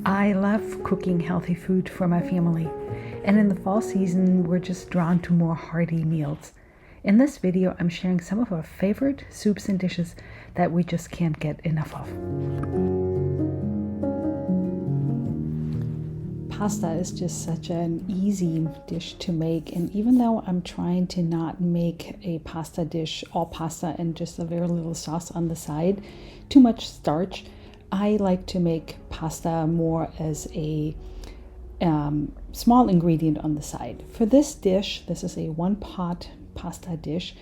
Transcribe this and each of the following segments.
I love cooking healthy food for my family, and in the fall season, we're just drawn to more hearty meals. In this video, I'm sharing some of our favorite soups and dishes that we just can't get enough of. Pasta is just such an easy dish to make, and even though I'm trying to not make a pasta dish all pasta and just a very little sauce on the side, too much starch, I like to make pasta more as a small ingredient on the side. For this dish, this is a one pot pasta dish.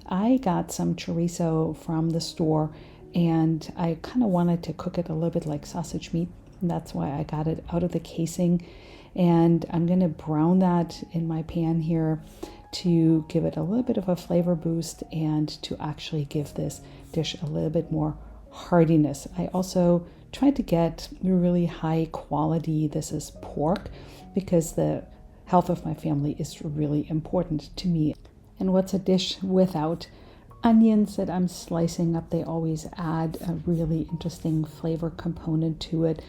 I got some chorizo from the store and I kind of wanted to cook it a little bit like sausage meat. And that's why I got it out of the casing. And I'm going to brown that in my pan here to give it a little bit of a flavor boost and to actually give this dish a little bit more heartiness. I also tried to get really high quality, this is pork, because the health of my family is really important to me. And what's a dish without onions that I'm slicing up? They always add a really interesting flavor component to it.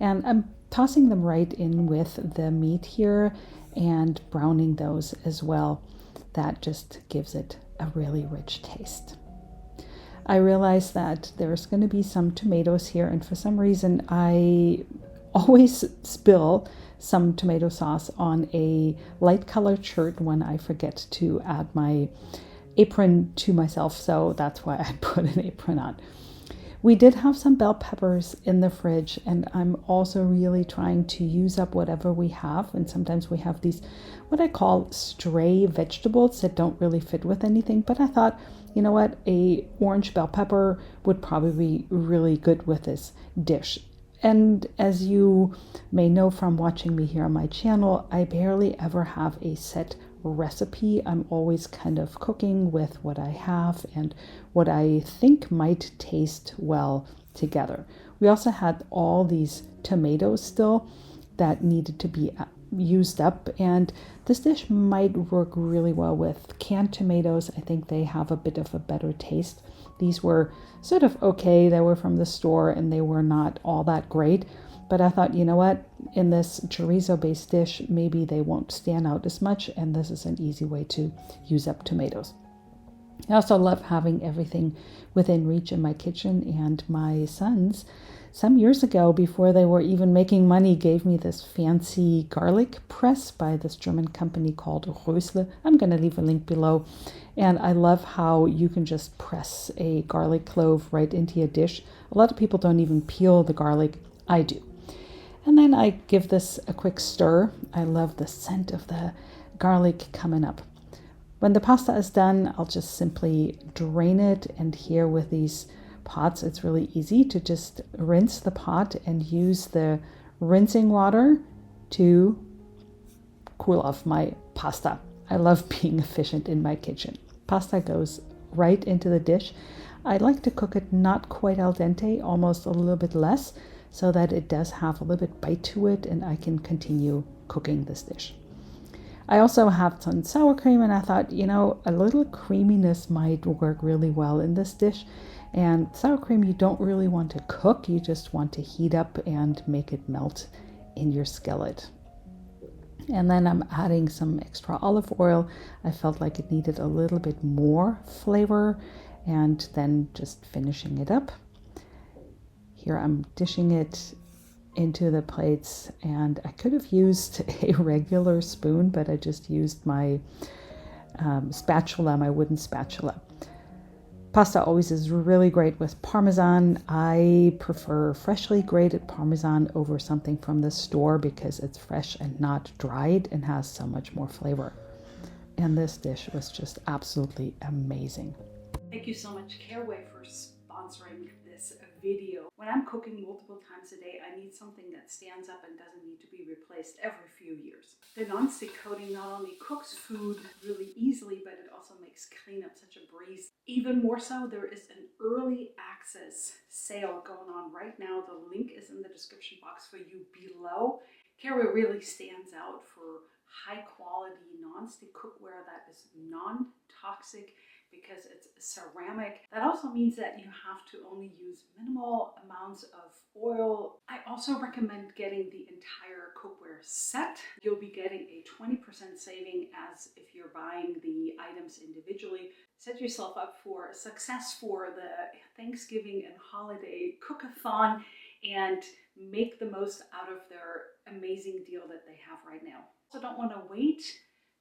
And I'm tossing them right in with the meat here and browning those as well. That just gives it a really rich taste. I realized that there's going to be some tomatoes here, and for some reason I always spill some tomato sauce on a light colored shirt when I forget to add my apron to myself, so that's why I put an apron on. We did have some bell peppers in the fridge, and I'm also really trying to use up whatever we have. And sometimes we have these, what I call stray vegetables that don't really fit with anything. But I thought, you know what, a orange bell pepper would probably be really good with this dish. And as you may know from watching me here on my channel, I barely ever have a set recipe. I'm always kind of cooking with what I have and what I think might taste well together. We also had all these tomatoes still that needed to be used up, and this dish might work really well with canned tomatoes. I think they have a bit of a better taste. These were sort of okay. They were from the store and they were not all that great. But I thought, you know what, in this chorizo-based dish, maybe they won't stand out as much, and this is an easy way to use up tomatoes. I also love having everything within reach in my kitchen, and my sons, some years ago, before they were even making money, gave me this fancy garlic press by this German company called wholesome. I'm going to leave a link below. And I love how you can just press a garlic clove right into a dish. A lot of people don't even peel the garlic. I do. And then I give this a quick stir. I love the scent of the garlic coming up. When the pasta is done, I'll just simply drain it. And here with these pots, it's really easy to just rinse the pot and use the rinsing water to cool off my pasta. I love being efficient in my kitchen. Pasta goes right into the dish. I like to cook it not quite al dente, almost a little bit less, so that it does have a little bit bite to it and I can continue cooking this dish. I also have some sour cream, and I thought, you know, a little creaminess might work really well in this dish. And sour cream you don't really want to cook, you just want to heat up and make it melt in your skillet. And then I'm adding some extra olive oil. I felt like it needed a little bit more flavor, and then just finishing it up. Here I'm dishing it into the plates, and I could have used a regular spoon, but I just used my spatula, my wooden spatula. Pasta always is really great with Parmesan. I prefer freshly grated Parmesan over something from the store because it's fresh and not dried and has so much more flavor. And this dish was just absolutely amazing. Thank you so much, Caraway, for sponsoring this video. When I'm cooking multiple times a day, I need something that stands up and doesn't need to be replaced every few years. The non-stick coating not only cooks food really easily, but it also makes cleanup such a breeze. Even more so, there is an early access sale going on right now. The link is in the description box for you below. Caraway really stands out for high quality non-stick cookware that is non-toxic, because it's ceramic. That also means that you have to only use minimal amounts of oil. I also recommend getting the entire cookware set. You'll be getting a 20% saving as if you're buying the items individually. Set yourself up for success for the Thanksgiving and holiday cook-a-thon and make the most out of their amazing deal that they have right now. So don't want to wait,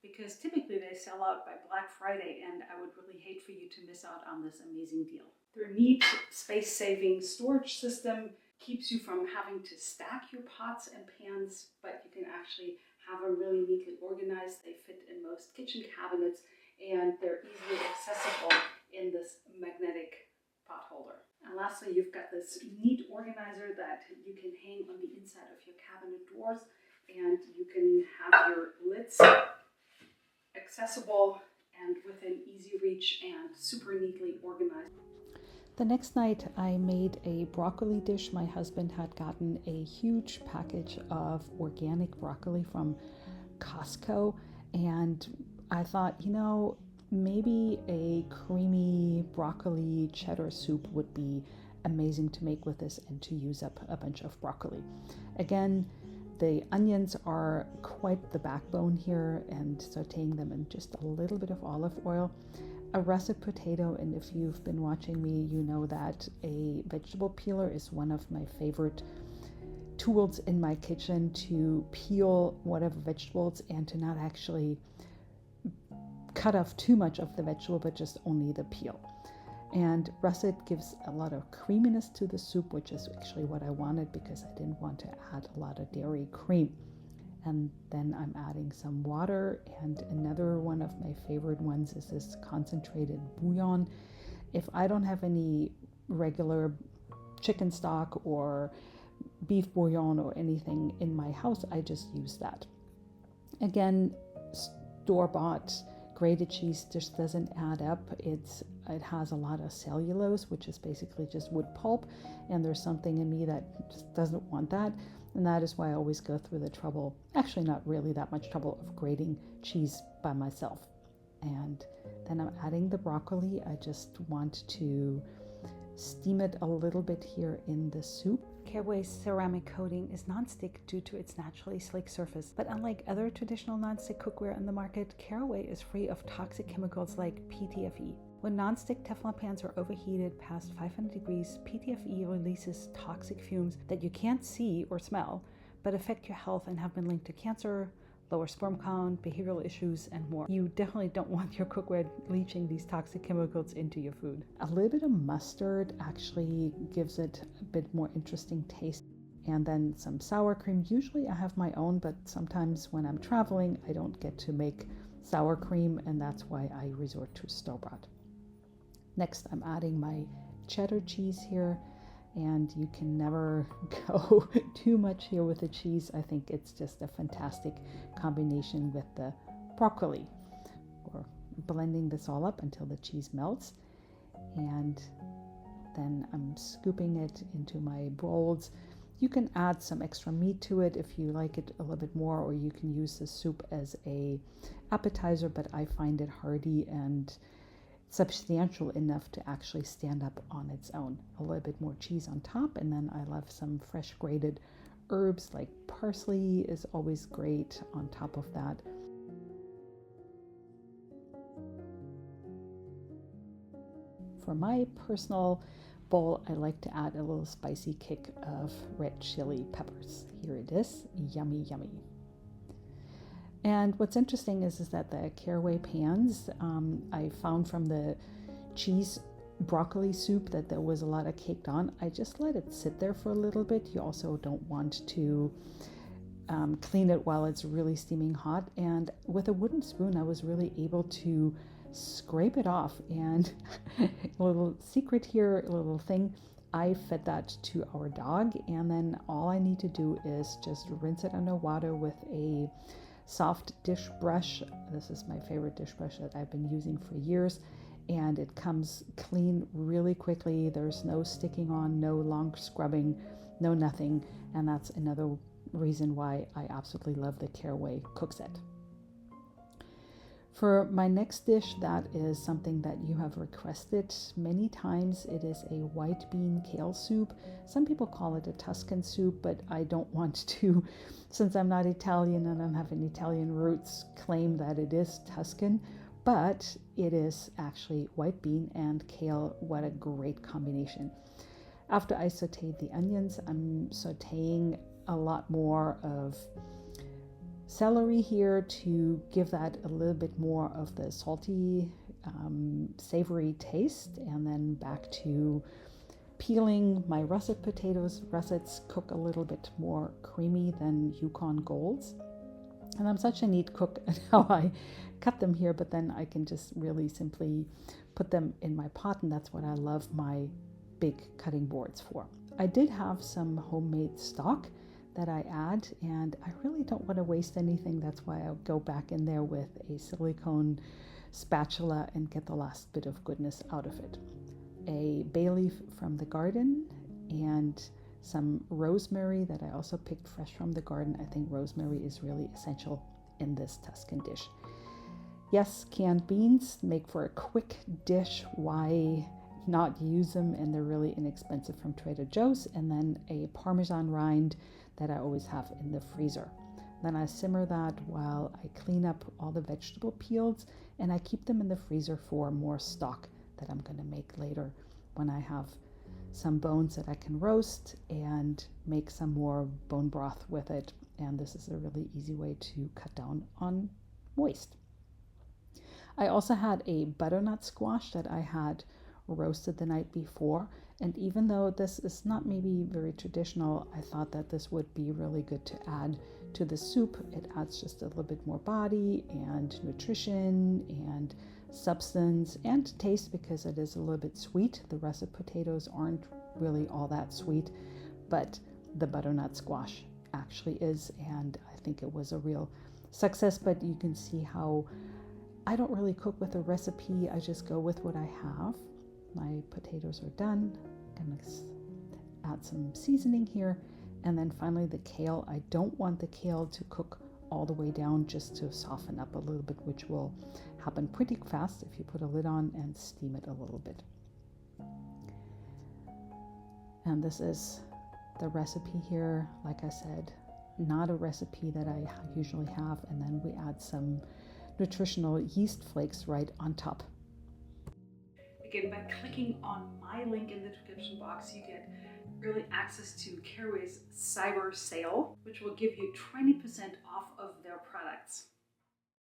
because typically they sell out by Black Friday, and I would really hate for you to miss out on this amazing deal. Their neat, space-saving storage system keeps you from having to stack your pots and pans, but you can actually have them really neatly organized. They fit in most kitchen cabinets, and they're easily accessible in this magnetic pot holder. And lastly, you've got this neat organizer that you can hang on the inside of your cabinet doors, and you can have your lids accessible and within easy reach and super neatly organized. The next night I made a broccoli dish. My husband had gotten a huge package of organic broccoli from Costco, and I thought, you know, maybe a creamy broccoli cheddar soup would be amazing to make with this and to use up a bunch of broccoli. Again, the onions are quite the backbone here, and sauteing them in just a little bit of olive oil. A russet potato, and if you've been watching me, you know that a vegetable peeler is one of my favorite tools in my kitchen to peel whatever vegetables and to not actually cut off too much of the vegetable, but just only the peel. And russet gives a lot of creaminess to the soup, which is actually what I wanted because I didn't want to add a lot of dairy cream. And then I'm adding some water, and another one of my favorite ones is this concentrated bouillon. If I don't have any regular chicken stock or beef bouillon or anything in my house, I just use that. Again, store-bought grated cheese just doesn't add up. It has a lot of cellulose, which is basically just wood pulp, and there's something in me that just doesn't want that, and that is why I always go through the trouble, actually not really that much trouble, of grating cheese by myself. And then I'm adding the broccoli. I just want to steam it a little bit here in the soup. Caraway's ceramic coating is non-stick due to its naturally sleek surface, but unlike other traditional non-stick cookware in the market, Caraway is free of toxic chemicals like PTFE. When non-stick Teflon pans are overheated past 500 degrees, PTFE releases toxic fumes that you can't see or smell, but affect your health and have been linked to cancer, lower sperm count, behavioral issues, and more. You definitely don't want your cookware leaching these toxic chemicals into your food. A little bit of mustard actually gives it a bit more interesting taste. And then some sour cream. Usually I have my own, but sometimes when I'm traveling, I don't get to make sour cream, and that's why I resort to store-bought. Next, I'm adding my cheddar cheese here. And you can never go too much here with the cheese. I think it's just a fantastic combination with the broccoli. Or blending this all up until the cheese melts. And then I'm scooping it into my bowls. You can add some extra meat to it if you like it a little bit more, or you can use the soup as a appetizer, but I find it hearty and substantial enough to actually stand up on its own. A little bit more cheese on top, and then I love some fresh grated herbs like parsley is always great on top of that. For my personal bowl, I like to add a little spicy kick of red chili peppers. Here it is, yummy, yummy. And what's interesting is that the Caraway pans, I found from the cheese broccoli soup that there was a lot of caked on. I just let it sit there for a little bit. You also don't want to clean it while it's really steaming hot. And with a wooden spoon, I was really able to scrape it off. And a little secret here, a little thing, I fed that to our dog. And then all I need to do is just rinse it under water with a soft dish brush. This is my favorite dish brush that I've been using for years, and it comes clean really quickly. There's no sticking on, no long scrubbing, no nothing, and that's another reason why I absolutely love the Caraway cook set. For my next dish, that is something that you have requested many times. It is a white bean kale soup. Some people call it a Tuscan soup, but I don't want to, since I'm not Italian and I don't have any Italian roots, claim that it is Tuscan. But it is actually white bean and kale. What a great combination. After I sauteed the onions, I'm sauteing a lot more of celery here to give that a little bit more of the salty, savory taste, and then back to peeling my russet potatoes. Russets cook a little bit more creamy than Yukon Golds. And I'm such a neat cook at how I cut them here, but then I can just really simply put them in my pot, and that's what I love my big cutting boards for. I did have some homemade stock that I add, and I really don't want to waste anything. That's why I'll go back in there with a silicone spatula and get the last bit of goodness out of it. A bay leaf from the garden and some rosemary that I also picked fresh from the garden. I think rosemary is really essential in this Tuscan dish. Yes, canned beans make for a quick dish. Why not use them? And they're really inexpensive from Trader Joe's. And then a Parmesan rind that I always have in the freezer. Then I simmer that while I clean up all the vegetable peels, and I keep them in the freezer for more stock that I'm going to make later when I have some bones that I can roast and make some more bone broth with it. And this is a really easy way to cut down on waste. I also had a butternut squash that I had roasted the night before, and even though this is not maybe very traditional, I thought that this would be really good to add to the soup. It adds just a little bit more body and nutrition and substance and taste because it is a little bit sweet. The russet potatoes aren't really all that sweet, but the butternut squash actually is, and I think it was a real success. But you can see how I don't really cook with a recipe. I just go with what I have. My potatoes are done. I'm gonna add some seasoning here. And then finally the kale. I don't want the kale to cook all the way down, just to soften up a little bit, which will happen pretty fast if you put a lid on and steam it a little bit. And this is the recipe here. Like I said, not a recipe that I usually have. And then we add some nutritional yeast flakes right on top. Again, by clicking on my link in the description box, you get early access to Caraway's Cyber Sale, which will give you 20% off of their products.